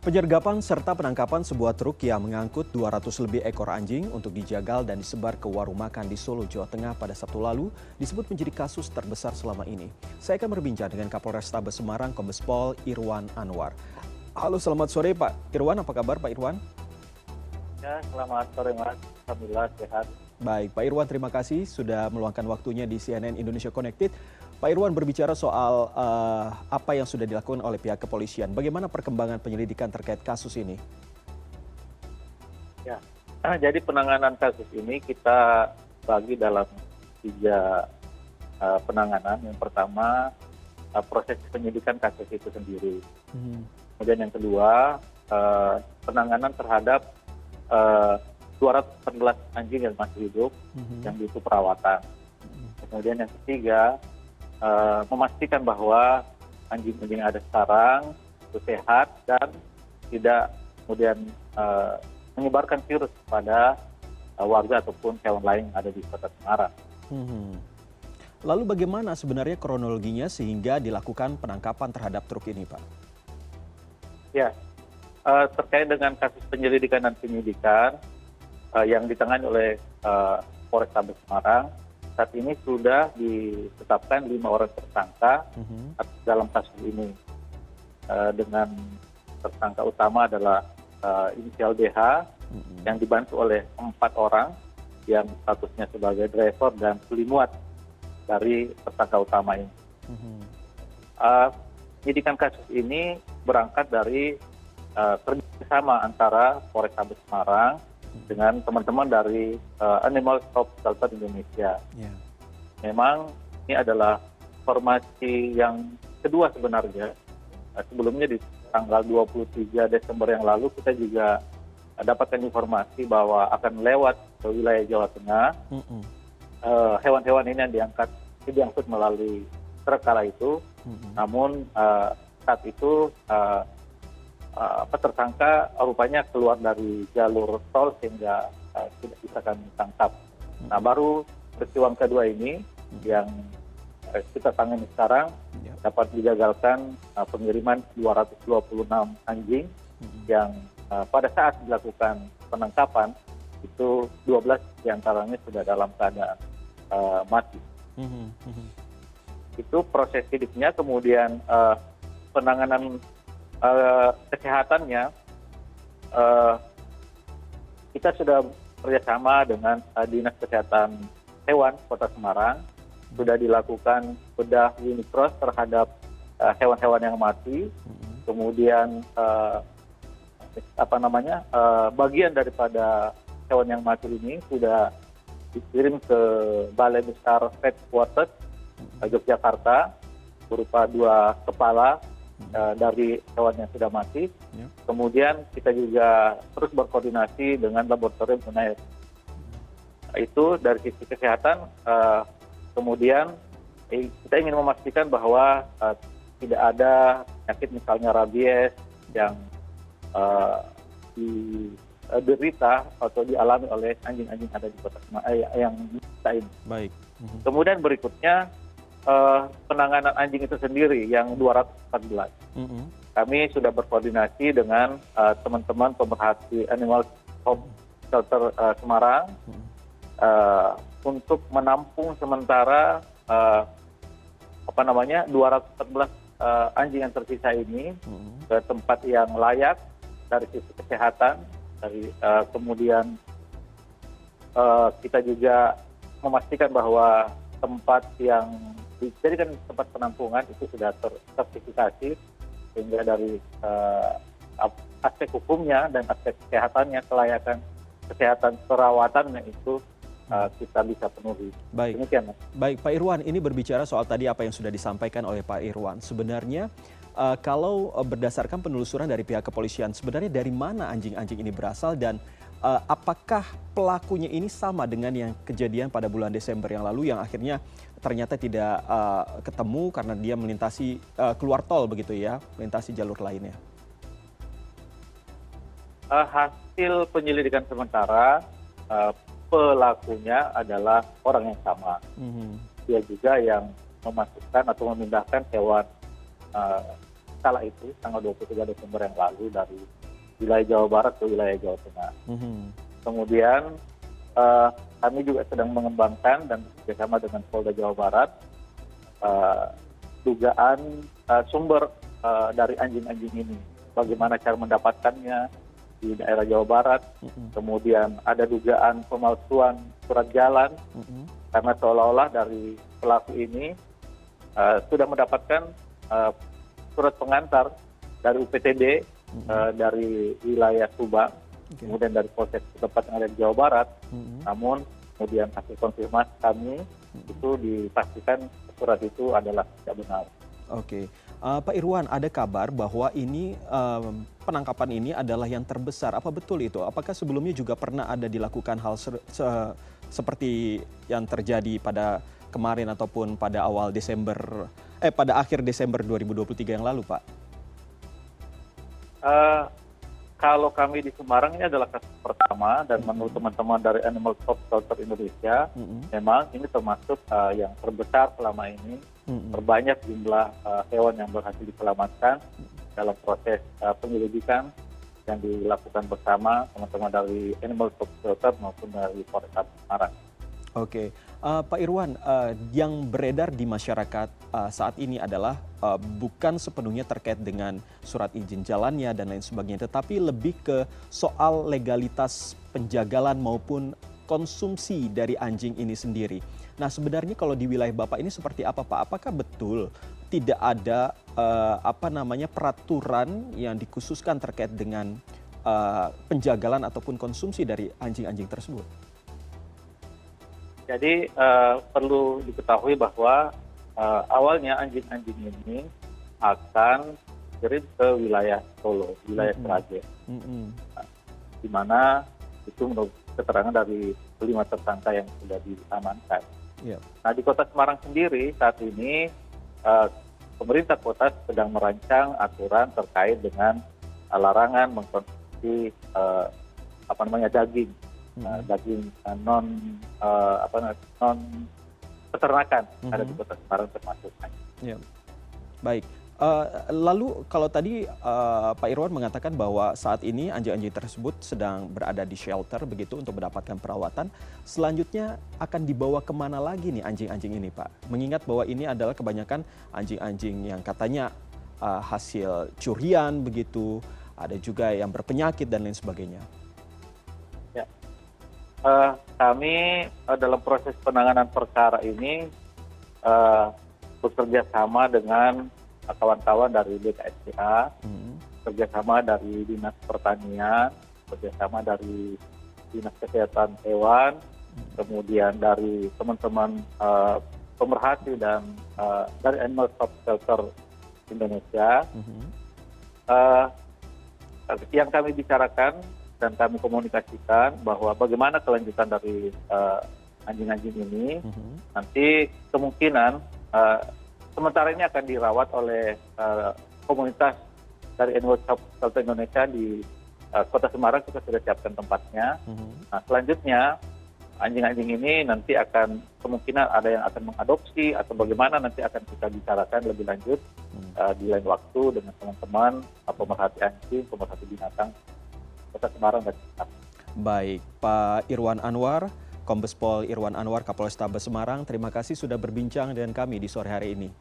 Penyergapan serta penangkapan sebuah truk yang mengangkut 200 lebih ekor anjing untuk dijagal dan disebar ke warung makan di Solo, Jawa Tengah pada Sabtu lalu disebut menjadi kasus terbesar selama ini. Saya akan berbincang dengan Kapolrestabes Semarang, Kombes Pol Irwan Anwar. Halo, selamat sore Pak Irwan, apa kabar Pak Irwan? Ya, selamat sore Mas. Alhamdulillah sehat. Baik, Pak Irwan, terima kasih sudah meluangkan waktunya di CNN Indonesia Connected. Pak Irwan berbicara soal apa yang sudah dilakukan oleh pihak kepolisian. Bagaimana perkembangan penyelidikan terkait kasus ini? Ya, jadi penanganan kasus ini kita bagi dalam tiga penanganan. Yang pertama, proses penyidikan kasus itu sendiri. Kemudian yang kedua, penanganan terhadap 214 anjing yang masih hidup, yang butuh perawatan. Kemudian yang ketiga, memastikan bahwa anjing-anjing yang ada sekarang itu sehat dan tidak kemudian menyebarkan virus kepada warga ataupun hewan lain yang ada di Kota Semarang. Lalu bagaimana sebenarnya kronologinya sehingga dilakukan penangkapan terhadap truk ini, Pak? Ya, terkait dengan kasus penyelidikan dan penyidikan yang ditangani oleh Polrestabes Semarang, saat ini sudah ditetapkan 5 orang tersangka dalam kasus ini. Dengan tersangka utama adalah inisial DH yang dibantu oleh 4 orang yang statusnya sebagai driver dan pelimuat dari tersangka utama ini. Penyidikan kasus ini berangkat dari kerjasama antara Polrestabes Semarang dengan teman-teman dari Animal Stop Shelter Indonesia. Memang ini adalah informasi yang kedua sebenarnya. Sebelumnya di tanggal 23 Desember yang lalu kita juga dapatkan informasi bahwa akan lewat ke wilayah Jawa Tengah. Hewan-hewan ini yang diangkut melalui truk kala itu. Namun saat itu tersangka rupanya keluar dari jalur tol sehingga tidak bisa kami tangkap. Nah, baru peristiwa kedua ini yang kita tangani sekarang dapat digagalkan pengiriman 226 anjing yang pada saat dilakukan penangkapan itu 12 diantaranya sudah dalam keadaan mati. Itu proses hidupnya, kemudian penanganan kesehatannya kita sudah bekerjasama dengan Dinas Kesehatan Hewan Kota Semarang, sudah dilakukan bedah unicross terhadap hewan-hewan yang mati, kemudian bagian daripada hewan yang mati ini sudah dikirim ke Balai Besar Pet Quarters Yogyakarta berupa 2 kepala dari hewan yang sudah mati. Kemudian kita juga terus berkoordinasi dengan laboratorium UNAIR. Itu dari sisi kesehatan. Kemudian kita ingin memastikan bahwa tidak ada penyakit misalnya rabies yang diderita atau dialami oleh anjing-anjing ada di Kota Semarang yang kita ini. Baik. Kemudian berikutnya penanganan anjing itu sendiri yang 214. Kami sudah berkoordinasi dengan teman-teman pemerhati Animal Shelter Semarang untuk menampung sementara 214 anjing yang tersisa ini ke tempat yang layak dari sisi kesehatan. Kemudian kita juga memastikan bahwa tempat yang dijadikan tempat penampungan itu sudah tersertifikasi, sehingga dari aspek hukumnya dan aspek kesehatannya, kelayakan kesehatan perawatannya itu kita bisa penuhi. Baik. Demikian, Mas. Baik, Pak Irwan, ini berbicara soal tadi apa yang sudah disampaikan oleh Pak Irwan. Sebenarnya kalau berdasarkan penelusuran dari pihak kepolisian, sebenarnya dari mana anjing-anjing ini berasal dan apakah pelakunya ini sama dengan yang kejadian pada bulan Desember yang lalu yang akhirnya ternyata tidak ketemu karena dia melintasi keluar tol begitu ya, melintasi jalur lainnya? Hasil penyelidikan sementara pelakunya adalah orang yang sama. Dia juga yang memasukkan atau memindahkan hewan kala itu tanggal 23 Desember yang lalu dari wilayah Jawa Barat ke wilayah Jawa Tengah. Kemudian kami juga sedang mengembangkan dan bekerjasama dengan Polda Jawa Barat dugaan sumber dari anjing-anjing ini, bagaimana cara mendapatkannya di daerah Jawa Barat. Kemudian ada dugaan pemalsuan surat jalan karena seolah-olah dari pelaku ini sudah mendapatkan surat pengantar dari UPTD dari wilayah Subang, kemudian dari Polsek tempat yang ada di Jawa Barat. Namun kemudian hasil konfirmasi kami itu dipastikan surat itu adalah tidak benar. Oke, Pak Irwan, ada kabar bahwa ini penangkapan ini adalah yang terbesar. Apa betul itu? Apakah sebelumnya juga pernah ada dilakukan hal seperti yang terjadi pada kemarin ataupun pada pada akhir Desember 2023 yang lalu, Pak? Kalau kami di Semarang ini adalah kasus pertama, dan menurut teman-teman dari Animal Stop Shelter Indonesia, memang ini termasuk yang terbesar selama ini, terbanyak jumlah hewan yang berhasil diselamatkan dalam proses penyelidikan yang dilakukan bersama teman-teman dari Animal Stop Shelter maupun dari Polres Semarang. Oke, Pak Irwan, yang beredar di masyarakat saat ini adalah bukan sepenuhnya terkait dengan surat izin jalannya dan lain sebagainya, tetapi lebih ke soal legalitas penjagalan maupun konsumsi dari anjing ini sendiri. Nah, sebenarnya kalau di wilayah Bapak ini seperti apa, Pak? Apakah betul tidak ada peraturan yang dikhususkan terkait dengan penjagalan ataupun konsumsi dari anjing-anjing tersebut? Jadi perlu diketahui bahwa awalnya anjing-anjing ini akan kirim ke wilayah Solo, wilayah Sragen, di mana itu menurut keterangan dari 5 tersangka yang sudah diamankan. Nah, di Kota Semarang sendiri saat ini pemerintah kota sedang merancang aturan terkait dengan larangan mengkonsumsi daging. Daging non peternakan ada di Kota Semarang termasuk. Ya. Baik. Lalu kalau tadi Pak Irwan mengatakan bahwa saat ini anjing-anjing tersebut sedang berada di shelter begitu untuk mendapatkan perawatan. Selanjutnya akan dibawa kemana lagi nih anjing-anjing ini, Pak? Mengingat bahwa ini adalah kebanyakan anjing-anjing yang katanya hasil curian begitu, ada juga yang berpenyakit dan lain sebagainya. Kami dalam proses penanganan perkara ini bekerja sama dengan kawan-kawan dari BKSDA, bekerjasama dari Dinas Pertanian, bekerjasama dari Dinas Kesehatan Hewan, kemudian dari teman-teman pemerhati dan dari Animal Stop Shelter Indonesia. Yang kami bicarakan dan kami komunikasikan bahwa bagaimana kelanjutan dari anjing-anjing ini. Nanti kemungkinan sementara ini akan dirawat oleh komunitas dari Animal Stop Shelter Indonesia di Kota Semarang. Kita sudah siapkan tempatnya. Nah, selanjutnya anjing-anjing ini nanti akan kemungkinan ada yang akan mengadopsi atau bagaimana nanti akan kita bicarakan lebih lanjut di lain waktu dengan teman-teman pemerhati anjing, pemerhati binatang Kota Semarang dan Semarang. Baik, Pak Irwan Anwar, Kombes Pol Irwan Anwar, Kapolrestabes Semarang, terima kasih sudah berbincang dengan kami di sore hari ini.